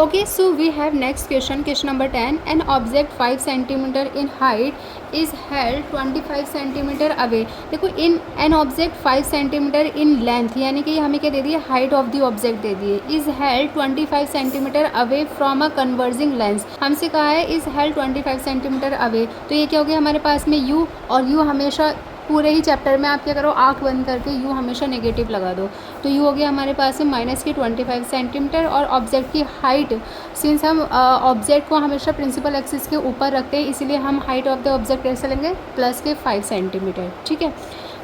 Okay, so we have next question, question number 10. An object 5 centimeter in height is held 25 centimeter away. देखो in an object 5 centimeter in length, यानी कि हमें क्या दे दिए, height of the object they दिए, is held 25 centimeter away from a converging lens. हमसे कहा है is held 25 centimeter away, तो ये क्या हो गया हमारे पास में u, और u हमेशा पूरे ही चैप्टर में आप क्या करो, आँख बंद करके यू हमेशा नेगेटिव लगा दो, तो यू हो गया हमारे पास में माइनस की 25 सेंटीमीटर, और ऑब्जेक्ट की हाइट, सिंस हम ऑब्जेक्ट को हमेशा प्रिंसिपल एक्सिस के ऊपर रखते हैं, इसीलिए हम हाइट ऑफ द ऑब्जेक्ट कैसे लेंगे, प्लस के 5 सेंटीमीटर, ठीक है।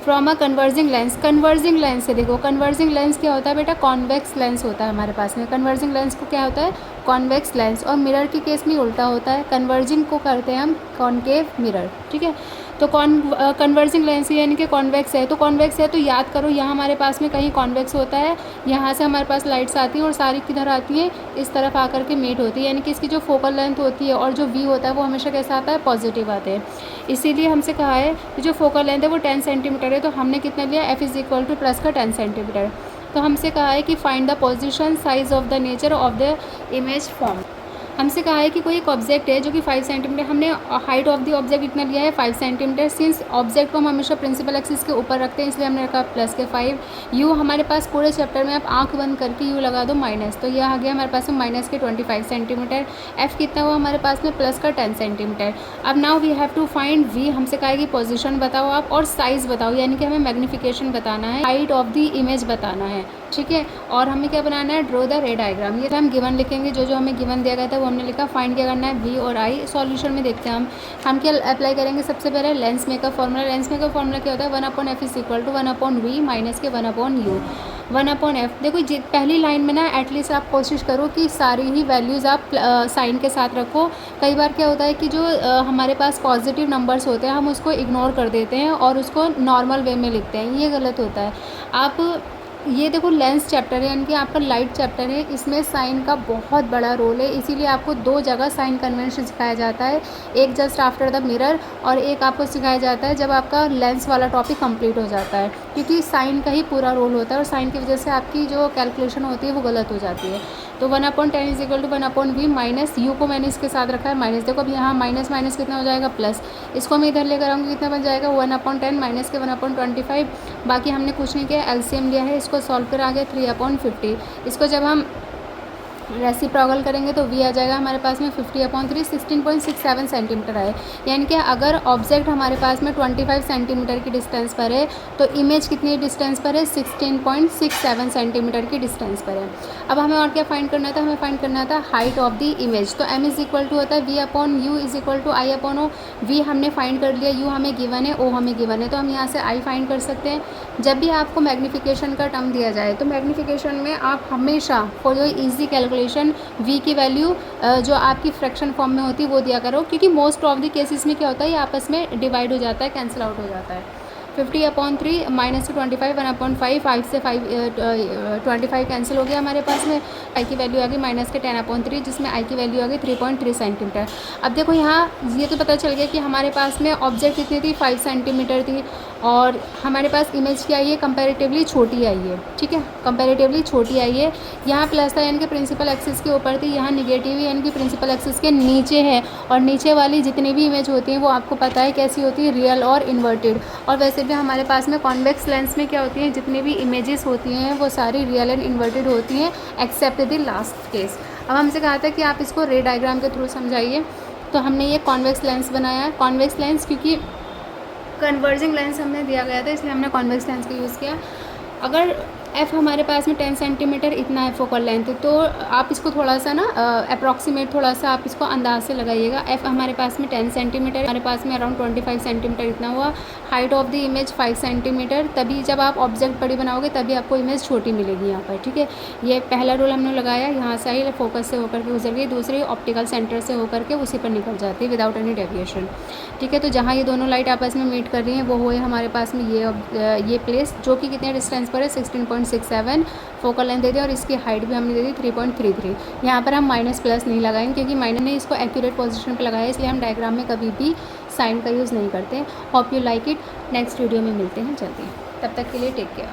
From a converging lens, converging lens से देखो, कन्वर्जिंग लेंस क्या होता है बेटा, कॉन्वेक्स लेंस होता है हमारे पास में। कन्वर्जिंग लेंस को क्या होता है, कॉन्वेक्स लेंस, और मिरर के केस में उल्टा होता है, कन्वर्जिंग को करते हैं हम कॉनकेव मिरर, ठीक है। तो कन्वर्जिंग लेंस यानी कि कॉन्वेक्स है, तो कॉन्वेक्स है तो याद करो यहाँ हमारे पास में कहीं कॉन्वेक्स होता है, यहाँ से हमारे पास लाइट्स आती हैं और सारी किधर आती हैं, इस तरफ आकर के मीट होती है, यानी कि इसकी जो फोकल लेंथ होती है और जो वी होता है वो हमेशा कैसा आता है, पॉजिटिव आते हैं। इसीलिए हमसे कहा है कि जो फोकल लेंथ है वो 10 सेंटीमीटर है, तो हमने कितना लिया, F is equal two plus का 10 सेंटीमीटर। तो हमसे कहा है कि find the position size of the nature of the image form. हमसे कहा है कि कोई एक ऑब्जेक्ट है जो कि 5 सेंटीमीटर, हमने हाइट ऑफ द ऑब्जेक्ट इतना लिया है 5 सेंटीमीटर, सिंस ऑब्जेक्ट को हम हमेशा प्रिंसिपल एक्सिस के ऊपर रखते हैं, इसलिए हमने रखा प्लस के 5। यू हमारे पास पूरे चैप्टर में आप आंख बंद करके यू लगा दो माइनस, तो यह आ गया हमारे पास में माइनस के 25 सेंटीमीटर। एफ कितना हुआ हमारे पास में, प्लस का 10 सेंटीमीटर। अब now we have to find v, हमसे कहा है कि पोजिशन बताओ आप और साइज़ बताओ, यानी कि हमें मैग्नीफिकेशन बताना है, हाइट ऑफ द इमेज बताना है, ठीक है। और हमें क्या बनाना है, ड्रॉ द रे डायग्राम। ये हम गिवन लिखेंगे, जो जो हमें गिवन दिया गया था वो हमने लिखा। फाइंड क्या करना है, वी और आई। सॉल्यूशन में देखते हैं हम क्या अप्लाई करेंगे। सबसे पहले lens maker formula, lens maker formula क्या होता है, 1/f is equal to 1/v minus के 1/u 1/f। देखो पहली लाइन में ना एटलीस्ट आप कोशिश करो कि सारी ही वैल्यूज़ आप साइन के साथ रखो। कई बार क्या होता है कि जो हमारे पास पॉजिटिव नंबर्स होते हैं हम उसको इग्नोर कर देते हैं और उसको नॉर्मल वे में लिखते हैं, ये गलत होता है। आप ये देखो लेंस चैप्टर है, यानी कि आपका लाइट चैप्टर है, इसमें साइन का बहुत बड़ा रोल है, इसीलिए आपको 2 जगह साइन कन्वेंशन सिखाया जाता है, एक जस्ट आफ्टर द मिरर और एक आपको सिखाया जाता है जब आपका लेंस वाला टॉपिक कंप्लीट हो जाता है, क्योंकि साइन का ही पूरा रोल होता है और साइन की वजह से आपकी जो कैलकुलेशन होती है वो गलत हो जाती है। तो 1/10 is equal to 1/v minus u को मैंने इसके साथ रखा है माइनस। देखो अब यहाँ माइनस माइनस कितना हो जाएगा, प्लस। इसको मैं इधर लेकर आऊँगी, कितना बन जाएगा, 1/10 माइनस के 1/25। बाकी हमने कुछ नहीं किया, एलसीएम लिया है, इसको सॉल्व कर आ गया 3/50। इसको जब हम रेसिप्रोकल करेंगे तो वी आ जाएगा हमारे पास में 50/3, 16.67 सेंटीमीटर आए। यानी कि अगर ऑब्जेक्ट हमारे पास में 25 सेंटीमीटर की डिस्टेंस पर है तो इमेज कितनी डिस्टेंस पर है, 16.67 सेंटीमीटर की डिस्टेंस पर है। अब हमें और क्या फाइंड करना था, हमें फाइंड करना था हाइट ऑफ द इमेज। तो एम इज़ इक्वल टू होता है v/u is equal to i/o। V हमने फाइंड कर लिया, u हमें गिवन है, o हमें गिवन है, तो हम यहाँ से i फाइंड कर सकते हैं। जब भी आपको मैग्नीफिकेशन का टर्म दिया जाए तो मैग्नीफिकेशन में आप हमेशा for your easy calculation v की वैल्यू जो आपकी फ्रैक्शन फॉर्म में होती है वो दिया करो, क्योंकि मोस्ट ऑफ द केसेस में क्या होता है ये आपस में डिवाइड हो जाता है, कैंसिल आउट हो जाता है। 50/3 माइनस 25 1/5, 5 से 25 कैंसिल हो गया हमारे पास में। आई की वैल्यू आ गई माइनस के 10/3, जिसमें आई की वैल्यू आ गई 3.3 सेंटीमीटर। अब देखो यहाँ ये तो पता चल गया कि हमारे पास में ऑब्जेक्ट कितनी थी, 5 सेंटीमीटर थी, और हमारे पास इमेज क्या आई है, कंपैरेटिवली छोटी आई है, ठीक है, कंपैरेटिवली छोटी आई है। यहाँ प्लस था यानी कि प्रिंसिपल एक्सिस के ऊपर थी, यहाँ निगेटिव यानी कि प्रिंसिपल एक्सिस के नीचे है, और नीचे वाली जितनी भी इमेज होती हैं वो आपको पता है कैसी होती है, रियल और इन्वर्टेड। और वैसे भी हमारे पास में कॉन्वेक्स लेंस में क्या होती हैं, जितनी भी इमेजेस होती हैं वो सारी रियल एंड इन्वर्टेड होती हैं एक्सेप्ट द लास्ट केस। अब हमसे कहा था कि आप इसको रे डायग्राम के थ्रू समझाइए, तो हमने ये कॉन्वेक्स लेंस बनाया है। कॉन्वेक्स लेंस क्योंकि कन्वर्जिंग लेंस हमें दिया गया था इसलिए हमने कॉन्वेक्स लेंस का यूज़ किया। अगर एफ़ हमारे पास में 10 सेंटीमीटर इतना है फोकल लेंथ, तो आप इसको थोड़ा सा ना अप्रॉक्सीमेट थोड़ा सा आप इसको अंदाज से लगाइएगा। एफ़ हमारे पास में 10 सेंटीमीटर, हमारे पास में अराउंड 25 सेंटीमीटर इतना हुआ। Height of the image 5 centimetre, तभी जब आप ऑब्जेक्ट बड़ी बनाओगे तभी आपको इमेज छोटी मिलेगी यहाँ पर, ठीक है। ये पहला रूल हमने लगाया, यहाँ से आई फोकस से होकर के गुजर गई, दूसरी ऑप्टिकल सेंटर से होकर के उसी पर निकल जाती है विदाउट एनी डेविएशन, ठीक है। तो जहाँ ये दोनों लाइट आपस में मीट कर रही हैं वो हुए हमारे पास में ये प्लेस, जो कि कितने डिस्टेंस पर है, 16.67 फोकल लेंथ दे दी, और इसकी हाइट भी हमने दे दी 3.33। यहाँ पर हम माइनस प्लस नहीं लगाएंगे क्योंकि माइनस ने इसको एक्यूरेट पोजीशन पे लगाया, इसलिए हम डायग्राम में कभी भी साइन का यूज़ नहीं करते। Hope you like it. Next video में मिलते हैं जल्दी, तब तक के लिए टेक केयर।